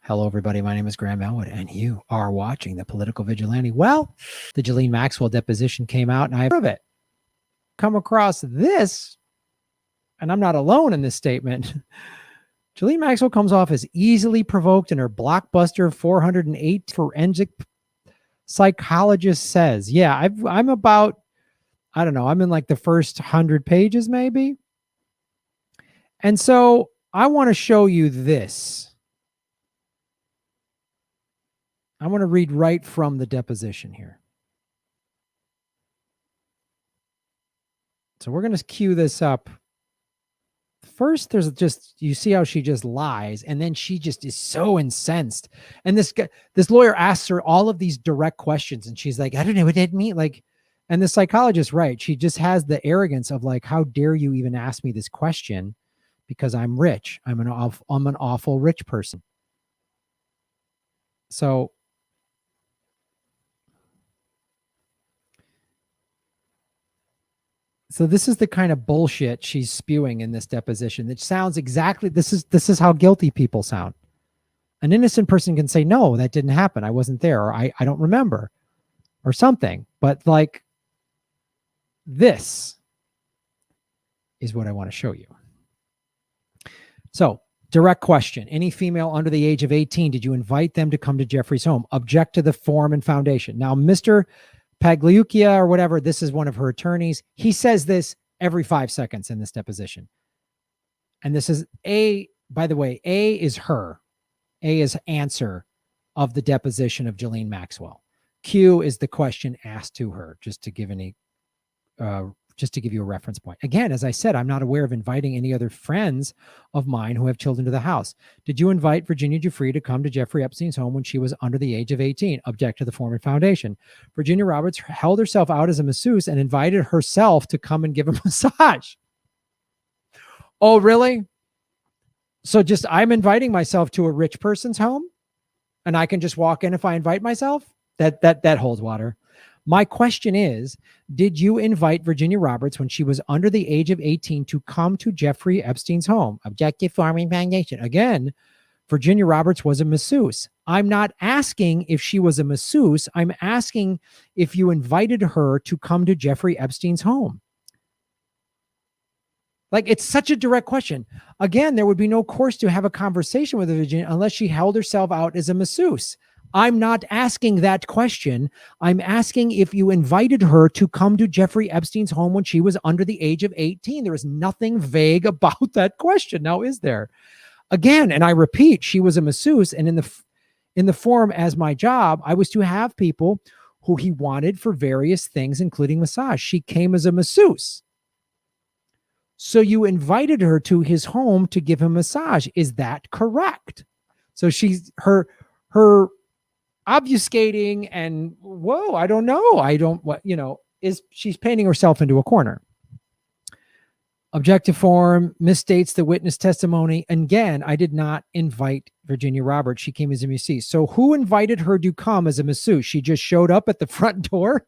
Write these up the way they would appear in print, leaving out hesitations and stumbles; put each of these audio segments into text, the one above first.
Hello, everybody. My name is Graham Elwood, and you are watching The Political Vigilante. Well, the Ghislaine Maxwell deposition came out, and I approve it. Come across this, and I'm not alone in this statement. Ghislaine Maxwell comes off as easily provoked in her blockbuster 408 forensic psychologist says. Yeah, I'm about, I don't know, I'm in like the first 100 pages maybe. And so I want to show you this. I want to read right from the deposition here. So we're going to cue this up. First, there's just, you see how she just lies, and then she just is so incensed. And this lawyer asks her all of these direct questions, and she's like, I don't know what that means. Like, and the psychologist, right? She just has the arrogance of like, how dare you even ask me this question? Because I'm rich. I'm an awful rich person. So this is the kind of bullshit she's spewing in this deposition. It sounds exactly, this is how guilty people sound. An innocent person can say, no, that didn't happen. I wasn't there, or I don't remember, or something. But like, this is what I want to show you. So, direct question. Any female under the age of 18, did you invite them to come to Jeffrey's home? Object to the form and foundation. Now, Mr. Pagliuca or whatever, this is one of her attorneys. He says this every 5 seconds in this deposition. And this is A, by the way, A is her. A is answer of the deposition of Ghislaine Maxwell. Q is the question asked to her, just to give any, just to give you a reference point. Again, as I said, I'm not aware of inviting any other friends of mine who have children to the house. Did you invite Virginia Giuffre to come to Jeffrey Epstein's home when she was under the age of 18? Object to the form and foundation. Virginia Roberts held herself out as a masseuse and invited herself to come and give a massage. Oh, really? So just, I'm inviting myself to a rich person's home and I can just walk in if I invite myself? That holds water. My question is, did you invite Virginia Roberts when she was under the age of 18 to come to Jeffrey Epstein's home? Objective form and foundation. Again, Virginia Roberts was a masseuse. I'm not asking if she was a masseuse. I'm asking if you invited her to come to Jeffrey Epstein's home. Like, it's such a direct question. Again, there would be no course to have a conversation with Virginia unless she held herself out as a masseuse. I'm not asking that question. I'm asking if you invited her to come to Jeffrey Epstein's home when she was under the age of 18. There is nothing vague about that question. Now, is there? Again, and I repeat, she was a masseuse, and in the form as my job, I was to have people who he wanted for various things, including massage. She came as a masseuse. So you invited her to his home to give him a massage. Is that correct? So she's her obfuscating and whoa, I don't know. I don't, what, you know, she's painting herself into a corner. Objective form misstates the witness testimony. And again, I did not invite Virginia Roberts. She came as a masseuse. So who invited her to come as a masseuse? She just showed up at the front door.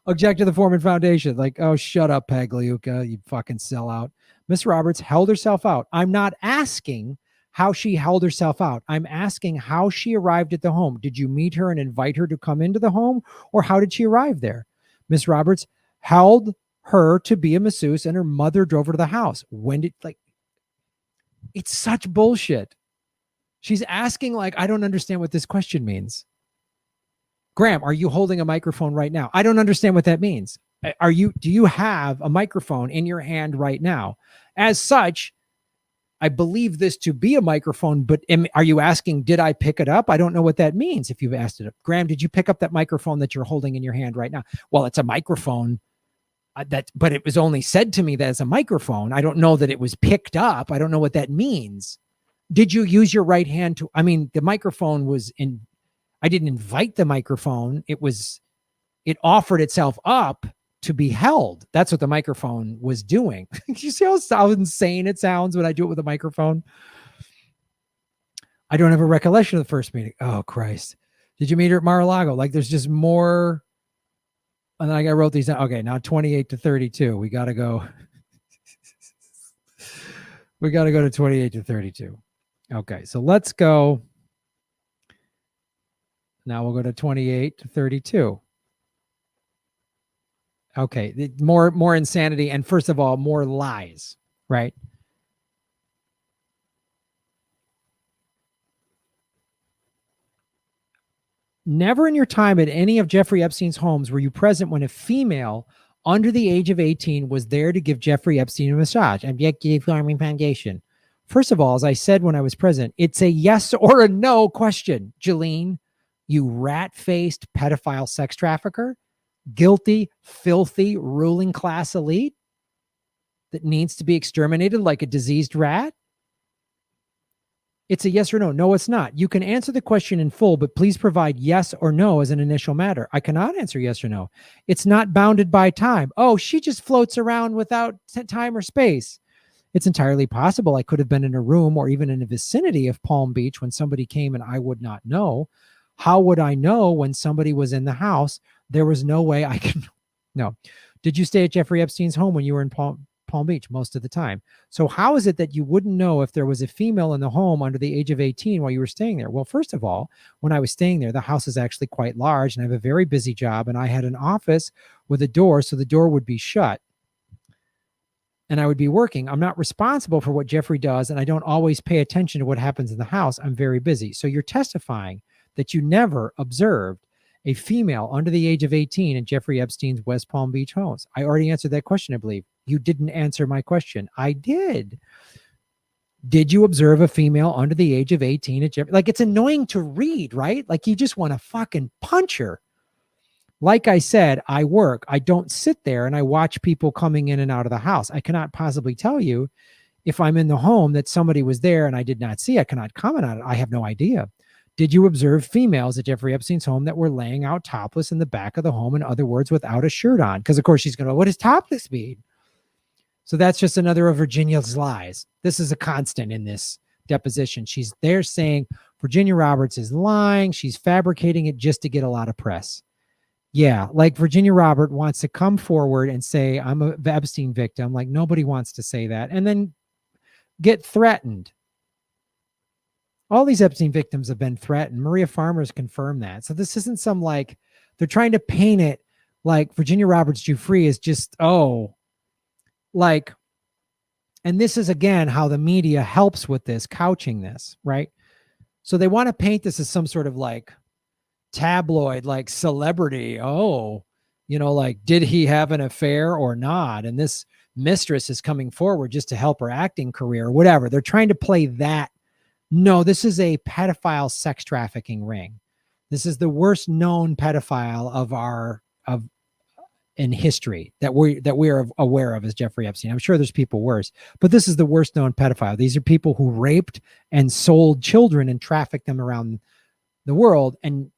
Object to the form and foundation. Like, oh, shut up, Pagliuca, you fucking sellout. Miss Roberts held herself out. I'm not asking how she held herself out. I'm asking how she arrived at the home. Did you meet her and invite her to come into the home, or how did she arrive there? Miss Roberts held her to be a masseuse and her mother drove her to the house. When did, like, it's such bullshit. She's asking like, I don't understand what this question means. Graham, are you holding a microphone right now? I don't understand what that means. Do you have a microphone in your hand right now? As such, I believe this to be a microphone, but are you asking, did I pick it up? I don't know what that means if you've asked it. Graham, did you pick up that microphone that you're holding in your hand right now? Well, it's a microphone, but it was only said to me that it's a microphone. I don't know that it was picked up. I don't know what that means. Did you use your right hand to, I mean, the microphone was in, I didn't invite the microphone. It offered itself up to be held. That's what the microphone was doing. You see how insane it sounds when I do it with a microphone? I don't have a recollection of the first meeting. Oh, Christ. Did you meet her at Mar-a-Lago? Like, there's just more. And I wrote these down. Okay, now 28 to 32. We got to go. We got to go to 28 to 32. Okay, so let's go. Now we'll go to 28 to 32. Okay, more insanity, and first of all, more lies, right? Never in your time at any of Jeffrey Epstein's homes were you present when a female under the age of 18 was there to give Jeffrey Epstein a massage. Objective Farming Foundation. First of all, as I said when I was present, it's a yes or a no question, Ghislaine, you rat-faced pedophile sex trafficker, guilty, filthy, ruling class elite that needs to be exterminated like a diseased rat. It's a yes or no. No, it's not. You can answer the question in full, but please provide yes or no as an initial matter. I cannot answer yes or no. It's not bounded by time. Oh, she just floats around without time or space. It's entirely possible I could have been in a room or even in the vicinity of Palm Beach when somebody came and I would not know. How would I know when somebody was in the house? There was no way I can. No. Did you stay at Jeffrey Epstein's home when you were in Palm Beach most of the time? So how is it that you wouldn't know if there was a female in the home under the age of 18 while you were staying there? Well, first of all, when I was staying there, the house is actually quite large and I have a very busy job, and I had an office with a door, so the door would be shut and I would be working. I'm not responsible for what Jeffrey does, and I don't always pay attention to what happens in the house. I'm very busy. So you're testifying that you never observed a female under the age of 18 in Jeffrey Epstein's West Palm Beach homes. I already answered that question, I believe. You didn't answer my question. I did. Did you observe a female under the age of 18 at Jeffrey? Like, it's annoying to read, right? Like, you just want to fucking punch her. Like I said, I work. I don't sit there and I watch people coming in and out of the house. I cannot possibly tell you if I'm in the home that somebody was there and I did not see. I cannot comment on it. I have no idea. Did you observe females at Jeffrey Epstein's home that were laying out topless in the back of the home? In other words, without a shirt on? Because, of course, she's going to, what does topless mean? So that's just another of Virginia's lies. This is a constant in this deposition. She's there saying Virginia Roberts is lying. She's fabricating it just to get a lot of press. Yeah, like Virginia Robert wants to come forward and say, I'm a Epstein victim. Like, nobody wants to say that. And then get threatened. All these Epstein victims have been threatened. Maria Farmer's confirmed that. So this isn't some, like, they're trying to paint it like Virginia Roberts Giuffre is just, oh, like, and this is, again, how the media helps with this, couching this, right? So they want to paint this as some sort of, like, tabloid, like, celebrity. Oh, you know, like, did he have an affair or not? And this mistress is coming forward just to help her acting career or whatever. They're trying to play that. No, this is a pedophile sex trafficking ring. This is the worst known pedophile in history that we are aware of as Jeffrey Epstein. I'm sure there's people worse, but this is the worst known pedophile. These are people who raped and sold children and trafficked them around the world. And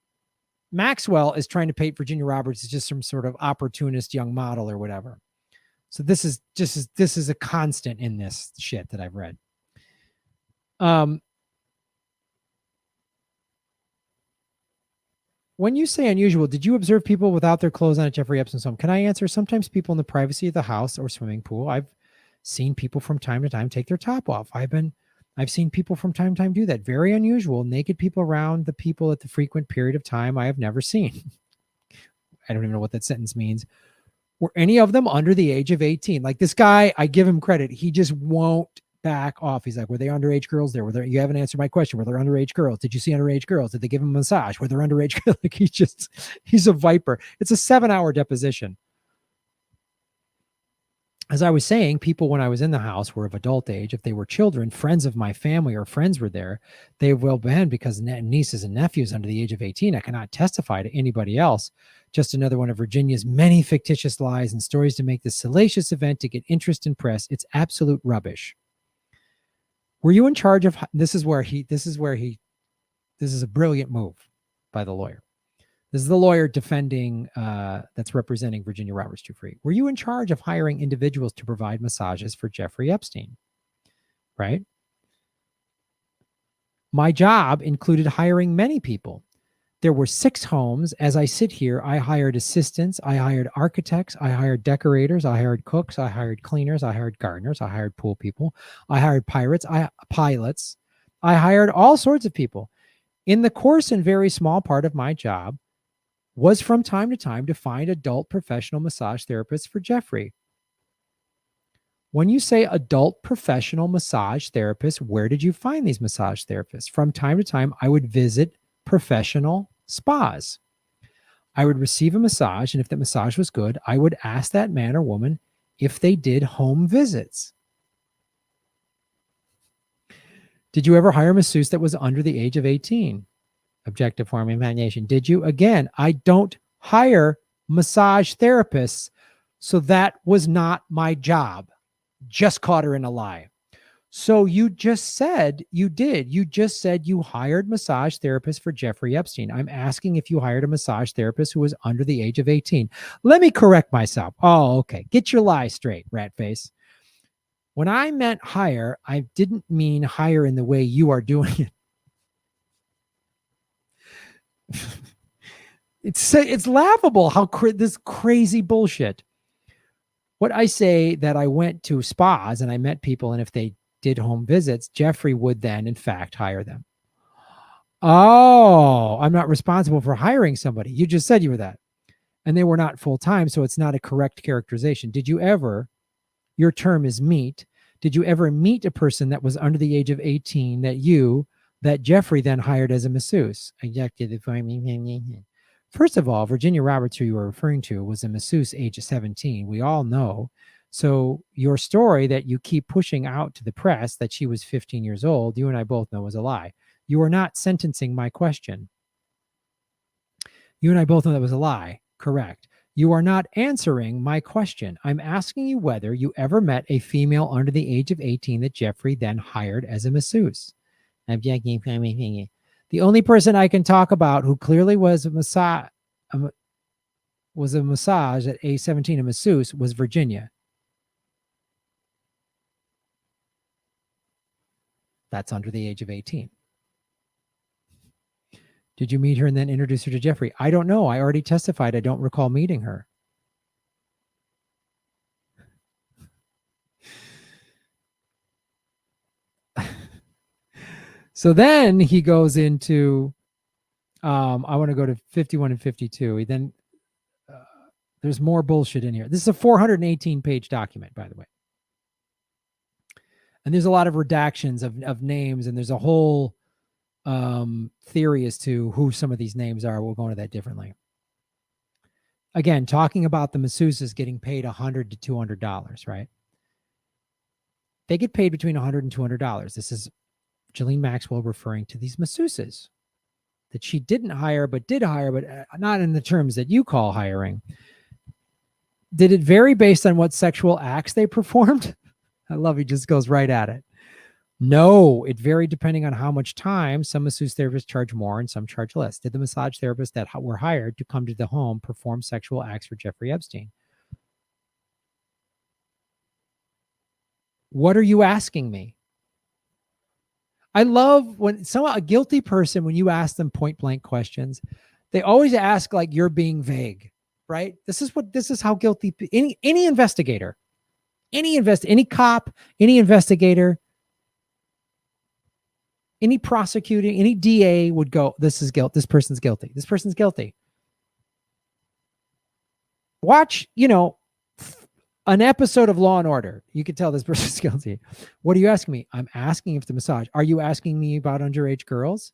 Maxwell is trying to paint Virginia Roberts as just some sort of opportunist young model or whatever. So this is a constant in this shit that I've read. When you say unusual, did you observe people without their clothes on at Jeffrey Epstein's home? Can I answer? Sometimes people in the privacy of the house or swimming pool. I've seen people from time to time take their top off. I've seen people from time to time do that. Very unusual. Naked people around the people at the frequent period of time I have never seen. I don't even know what that sentence means. Were any of them under the age of 18? Like, this guy, I give him credit. He just won't back off. He's like, were they underage girls there? You haven't answered my question. Were there underage girls? Did you see underage girls? Did they give him a massage? Were there underage girls? Like, he's a viper. It's a 7-hour deposition. As I was saying, people when I was in the house were of adult age. If they were children, friends of my family or friends were there. They have well been, because nieces and nephews under the age of 18. I cannot testify to anybody else. Just another one of Virginia's many fictitious lies and stories to make this salacious event to get interest in press. It's absolute rubbish. Were you in charge of, this is a brilliant move by the lawyer. This is the lawyer defending, that's representing Virginia Roberts Giuffre. Were you in charge of hiring individuals to provide massages for Jeffrey Epstein? Right? My job included hiring many people. There were 6 homes. As I sit here, I hired assistants, I hired architects, I hired decorators, I hired cooks, I hired cleaners, I hired gardeners, I hired pool people, I hired pilots, I hired all sorts of people. In the course and very small part of my job was from time to time to find adult professional massage therapists for Jeffrey. When you say adult professional massage therapist, where did you find these massage therapists? From time to time, I would visit professional spas. I would receive a massage, and if the massage was good, I would ask that man or woman if they did home visits. Did you ever hire a masseuse that was under the age of 18? Objective form imagination. Did you? Again, I don't hire massage therapists, so that was not my job. Just caught her in a lie. So you just said you did. You just said you hired massage therapists for Jeffrey Epstein. I'm asking if you hired a massage therapist who was under the age of 18. Let me correct myself. Oh, okay. Get your lie straight, rat face. When I meant hire, I didn't mean hire in the way you are doing it. It's laughable how this crazy bullshit. What I say that I went to spas and I met people, and if they did home visits, Jeffrey would then, in fact, hire them. Oh, I'm not responsible for hiring somebody. You just said you were that. And they were not full-time, so it's not a correct characterization. Did you ever, your term is meet, did you ever meet a person that was under the age of 18 that Jeffrey then hired as a masseuse? First of all, Virginia Roberts, who you were referring to, was a masseuse age of 17. We all know. So your story that you keep pushing out to the press that she was 15 years old, you and I both know was a lie. You are not sentencing my question. You and I both know that was a lie. Correct. You are not answering my question. I'm asking you whether you ever met a female under the age of 18 that Jeffrey then hired as a masseuse. The only person I can talk about who clearly was a massage at age 17, a masseuse, was Virginia. That's under the age of 18. Did you meet her and then introduce her to Jeffrey? I don't know. I already testified. I don't recall meeting her. So then he goes into, I want to go to 51 and 52. He then, there's more bullshit in here. This is a 418-page document, by the way. And there's a lot of redactions of names, and there's a whole theory as to who some of these names are. We'll go into that differently. Again, talking about the masseuses getting paid $100 to $200, right? They get paid between $100 and $200. This is Ghislaine Maxwell referring to these masseuses that she didn't hire, but did hire, but not in the terms that you call hiring. Did it vary based on what sexual acts they performed? I love he just goes right at it. No, it varied depending on how much time. Some masseuse therapists charge more and some charge less. Did the massage therapists that were hired to come to the home perform sexual acts for Jeffrey Epstein? What are you asking me? I love when a guilty person, when you ask them point blank questions, they always ask like you're being vague, right? This is how guilty any investigator, any cop, any investigator, any prosecuting, any DA would go, this is guilt. This person's guilty. This person's guilty. Watch, an episode of Law and Order. You can tell this person's guilty. What are you asking me? I'm asking if the massage. Are you asking me about underage girls?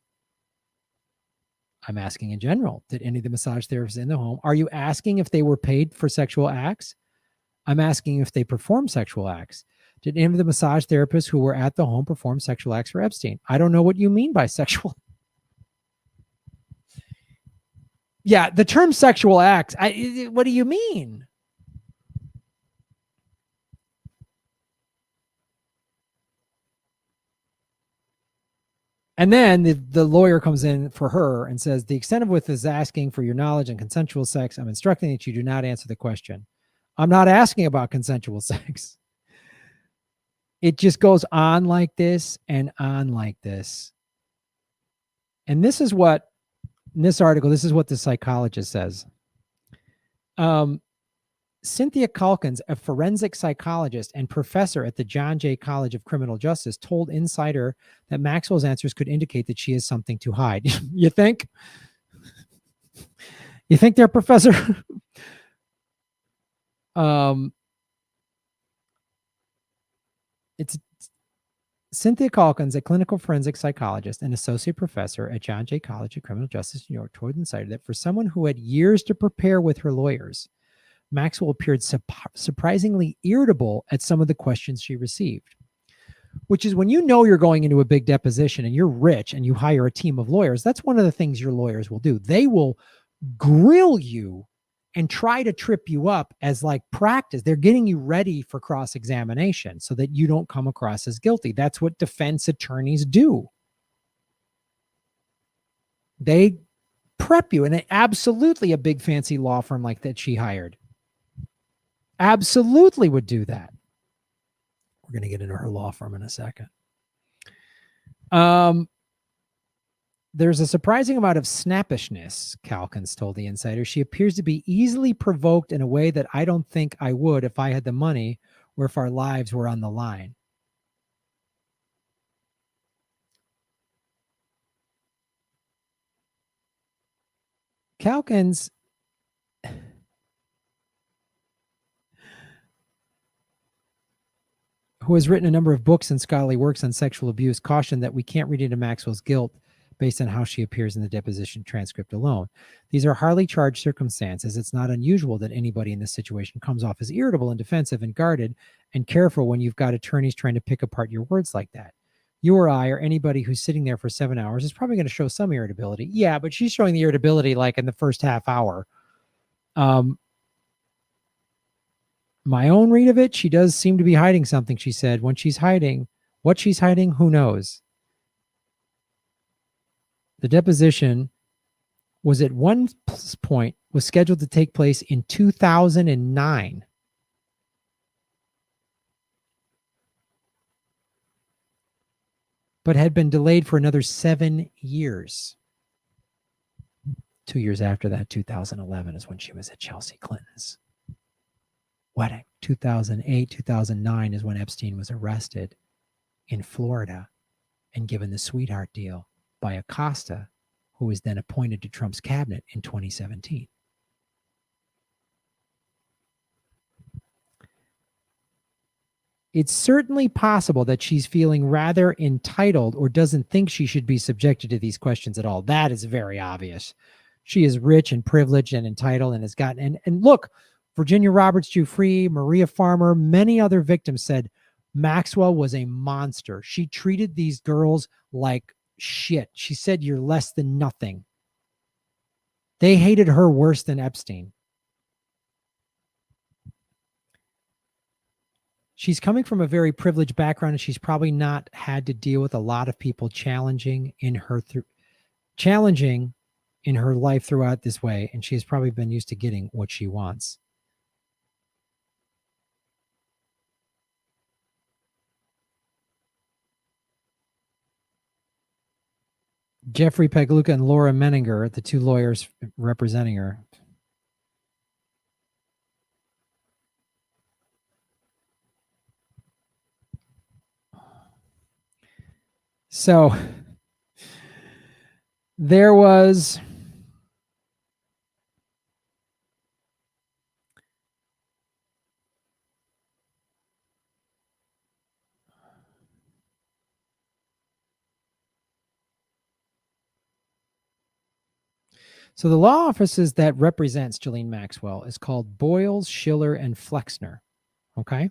I'm asking in general. Did any of the massage therapists in the home? Are you asking if they were paid for sexual acts? I'm asking if they perform sexual acts. Did any of the massage therapists who were at the home perform sexual acts for Epstein? I don't know what you mean by sexual. Yeah, the term sexual acts. What do you mean? And then the lawyer comes in for her and says, the extent of which is asking for your knowledge and consensual sex, I'm instructing that you do not answer the question. I'm not asking about consensual sex. It just goes on like this and on like this. And this is what, in this article, this is what the psychologist says. Cynthia Calkins, a forensic psychologist and professor at the John Jay College of Criminal Justice, told Insider that Maxwell's answers could indicate that she has something to hide. You think? You think there, Professor? It's Cynthia Calkins, a clinical forensic psychologist and associate professor at John Jay College of Criminal Justice, New York, told Insider that for someone who had years to prepare with her lawyers, Maxwell appeared surprisingly irritable at some of the questions she received, which is when you know you're going into a big deposition and you're rich and you hire a team of lawyers, that's one of the things your lawyers will do. They will grill you and try to trip you up as like practice. They're getting you ready for cross-examination so that you don't come across as guilty. That's what defense attorneys do. They prep you, and absolutely a big fancy law firm like that she hired absolutely would do that. We're going to get into her law firm in a second. There's a surprising amount of snappishness, Calkins told the Insider. She appears to be easily provoked in a way that I don't think I would if I had the money or if our lives were on the line. Calkins who has written a number of books and scholarly works on sexual abuse, cautioned that we can't read into Maxwell's guilt based on how she appears in the deposition transcript alone. These are highly charged circumstances. It's not unusual that anybody in this situation comes off as irritable and defensive and guarded and careful when you've got attorneys trying to pick apart your words like that. You or I or anybody who's sitting there for 7 hours is probably going to show some irritability. Yeah, but she's showing the irritability like in the first half hour. My own read of it, she does seem to be hiding something, she said. When she's hiding, what she's hiding, who knows? The deposition was at one point was scheduled to take place in 2009. But had been delayed for another 7 years. 2 years after that, 2011 is when she was at Chelsea Clinton's wedding. 2008, 2009 is when Epstein was arrested in Florida and given the sweetheart deal by Acosta, who was then appointed to Trump's cabinet in 2017. It's certainly possible that she's feeling rather entitled or doesn't think she should be subjected to these questions at all. That is very obvious. She is rich and privileged and entitled and has gotten, and look, Virginia Roberts Giuffre, Maria Farmer, many other victims said Maxwell was a monster. She treated these girls like shit. She said, you're less than nothing. They hated her worse than Epstein. She's coming from a very privileged background, and she's probably not had to deal with a lot of people challenging in her life throughout this way, and she's probably been used to getting what she wants. Jeffrey Pegluka and Laura Menninger, the two lawyers representing her. So there was So the law offices that represents Ghislaine Maxwell is called Boyles, Schiller, and Flexner. Okay.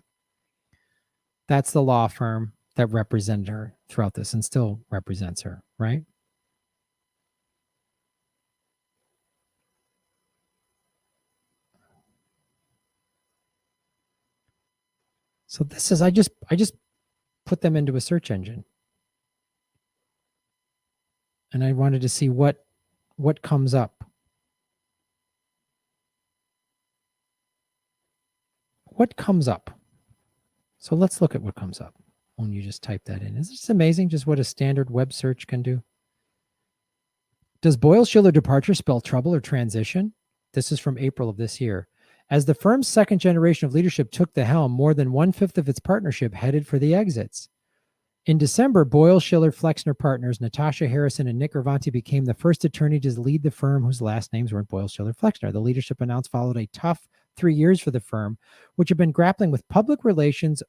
That's the law firm that represented her throughout this and still represents her, right? So this is, I just put them into a search engine. And I wanted to see what comes up. What comes up? So let's look at what comes up when you just type that in. Is this amazing just what a standard web search can do? Does Boyle-Schiller departure spell trouble or transition? This is from April of this year. As the firm's second generation of leadership took the helm, more than 1/5 of its partnership headed for the exits. In December, Boyle, Schiller, Flexner partners Natasha Harrison and Nick Ravanti became the first attorney to lead the firm whose last names weren't Boyle, Schiller, Flexner. The leadership announced followed a tough 3 years for the firm, which had been grappling with public relations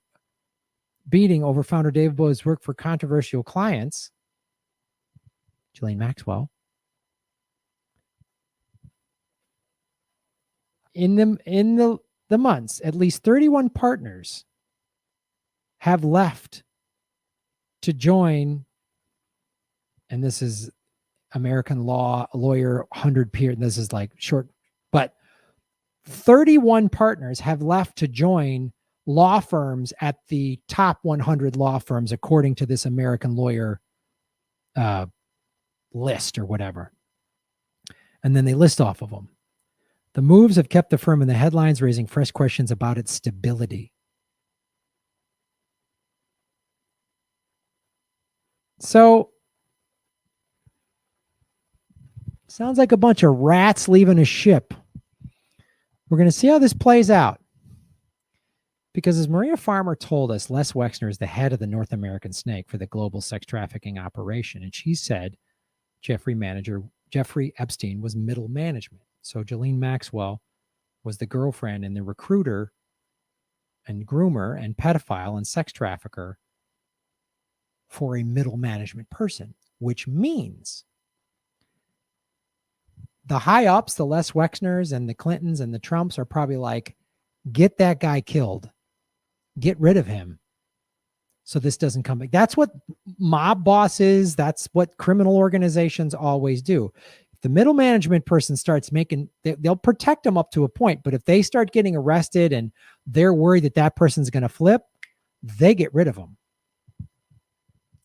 beating over founder David Boyle's work for controversial clients, Ghislaine Maxwell. In the months, at least 31 partners have left to join, and this is American law, lawyer, 100 peer, this is like short, but 31 partners have left to join law firms at the top 100 law firms, according to this American lawyer list or whatever. And then they list off of them. The moves have kept the firm in the headlines, raising fresh questions about its stability. So, sounds like a bunch of rats leaving a ship. We're going to see how this plays out. Because as Maria Farmer told us, Les Wexner is the head of the North American Snake for the global sex trafficking operation. And she said Jeffrey Epstein was middle management. So Ghislaine Maxwell was the girlfriend and the recruiter and groomer and pedophile and sex trafficker for a middle management person, which means the high ups, the Les Wexners and the Clintons and the Trumps are probably like, get that guy killed. Get rid of him so this doesn't come back. That's what mob bosses, that's what criminal organizations always do. If the middle management person starts making, they'll protect them up to a point, but if they start getting arrested and they're worried that that person's going to flip, they get rid of them.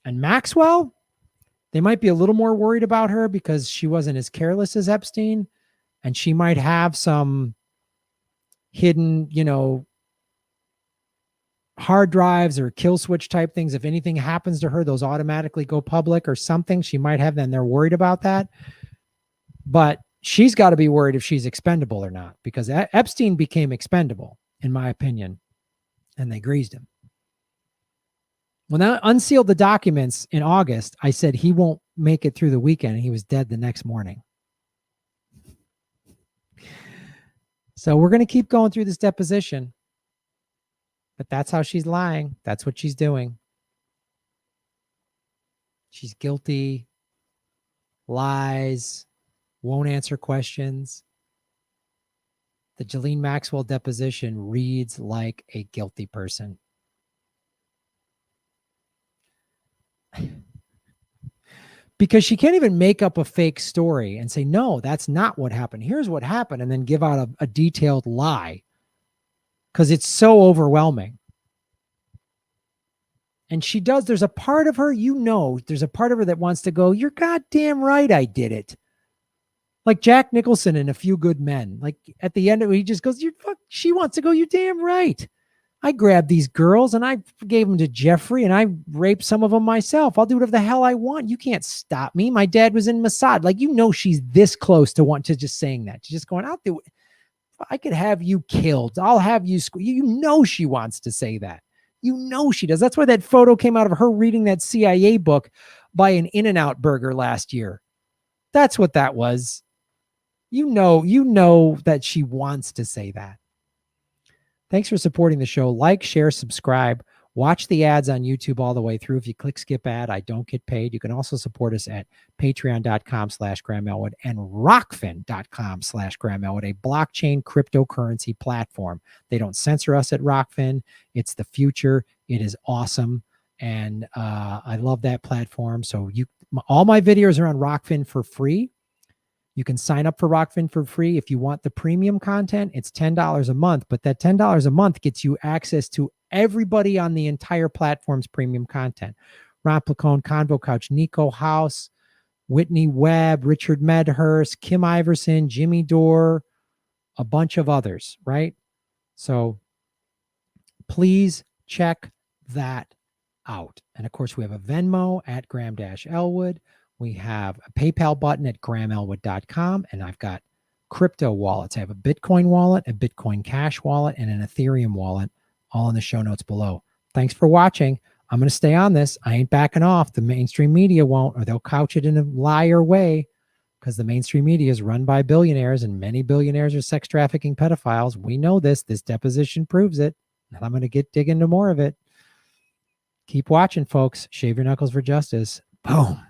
And Maxwell, they might be a little more worried about her because she wasn't as careless as Epstein, and she might have some hidden, hard drives or kill switch type things. If anything happens to her, those automatically go public or something. She might have them. They're worried about that. But she's got to be worried if she's expendable or not, because Epstein became expendable, in my opinion, and they greased him. When I unsealed the documents in August, I said he won't make it through the weekend, and he was dead the next morning. So we're going to keep going through this deposition. But that's how she's lying. That's what she's doing. She's guilty, lies, won't answer questions. The Ghislaine Maxwell deposition reads like a guilty person. Because she can't even make up a fake story and say, no, that's not what happened. Here's what happened. And then give out a detailed lie. Because it's so overwhelming. And she does, there's a part of her, there's a part of her that wants to go, you're goddamn right I did it. Like Jack Nicholson in A Few Good Men. Like at the end of it, he just goes, she wants to go, you're damn right. I grabbed these girls and I gave them to Jeffrey and I raped some of them myself. I'll do whatever the hell I want. You can't stop me. My dad was in Mossad. Like, she's this close to just saying that. She's just going, I'll do it. I could have you killed. I'll have you. She wants to say that. She does. That's why that photo came out of her reading that CIA book by an In-N-Out burger last year. That's what that was. You know that she wants to say that. Thanks for supporting the show. Like, share, subscribe. Watch the ads on YouTube all the way through. If you click skip ad, I don't get paid. You can also support us at patreon.com/Graham Elwood and rockfin.com/Graham Elwood, a blockchain cryptocurrency platform. They don't censor us at Rockfin. It's the future. It is awesome. And I love that platform. So all my videos are on Rockfin for free. You can sign up for Rockfin for free. If you want the premium content, it's $10 a month. But that $10 a month gets you access to everybody on the entire platform's premium content. Ron Placone, Convo Couch, Nico House, Whitney Webb, Richard Medhurst, Kim Iverson, Jimmy Dore, a bunch of others, right? So please check that out. And of course, we have a Venmo at Graham-Elwood. We have a PayPal button at GrahamElwood.com. And I've got crypto wallets. I have a Bitcoin wallet, a Bitcoin Cash wallet, and an Ethereum wallet, all in the show notes below. Thanks for watching. I'm going to stay on this. I ain't backing off. The mainstream media won't, or they'll couch it in a liar way, because the mainstream media is run by billionaires, and many billionaires are sex trafficking pedophiles. We know this. This deposition proves it. And I'm going to dig into more of it. Keep watching, folks. Shave your knuckles for justice. Boom.